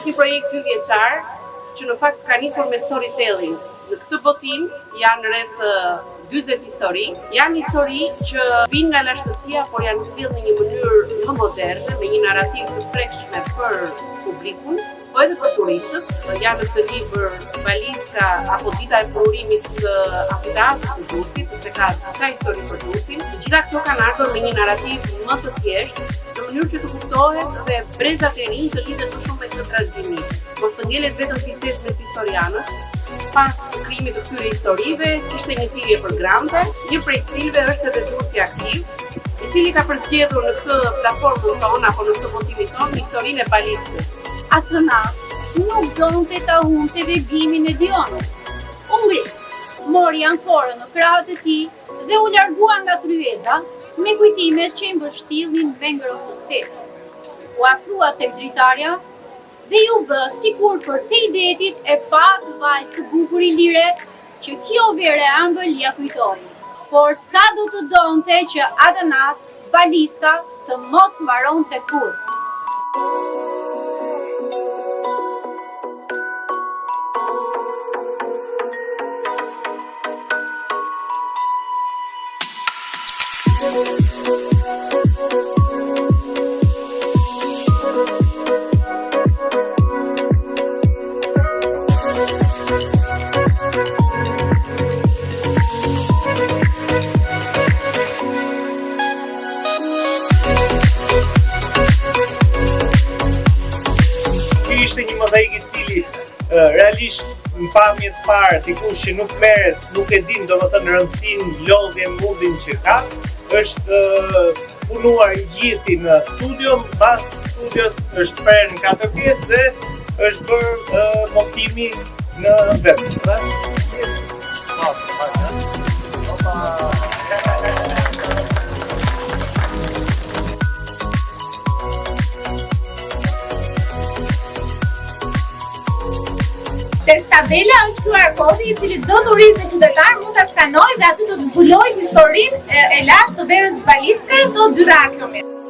është një projekt 2 vjeçar që në fakt ka nisur me storytelling. Në këtë botim janë rreth 40 histori. Janë histori që vinë nga lashtësia, por janë sjellë në një mënyrë më moderne, me një narrativ të prekshme për publikun, po edhe për turistët. Janë në këtë libër Baliska apo Dita e Plurimit të Amfiteatrit të Durrësit, sepse ka disa histori për Durrësin. Të gjitha këto kanë ardhur me një narrativ më të thjeshtë, në mënyrë që të kuptohet dhe brezat e rinj të lidhen më shumë me këtë trashëgimi. Mos të ngjelet vetëm bisedë mes historianësh. Pas krijimit të këtyre historive, kishte një thirrje për grante, një prej cilëve është edhe Durrësi Aktiv, i cili ka përzgjedhur në këtë platformën tonë apo në këtë votimin tonë historinë e Baliskës. Atë natë nuk donte ta humte vegimin e Dionës. U ngrit, mori anforën në krahët e tij dhe u largua nga kryeza me kujtimet që i mbështillnin vengërov të setë. U afrua tek dritarja dhe ju bë sikur për te i detit e pa të vajzë të bukur i lire që kjo vere ambël ja kujtoi. Por sa do të donte që atë natë Baliska të mos mbaronte kurrë. Ishte një mozaik i cili realisht në pamje të parë dikush që nuk merret, nuk e din domethënë rëndësinë, lodhjen, mundin që ka, është punuar i gjithë në studio, pas studios është prerë në 4 pjesë dhe është bërë montimi në web. Tek tabela është QR kodi i cili çdo turist dhe qytetar mund ta skanojë dhe aty do të zbulojë historinë e lashtë të verës Baliska do 2 reaktione.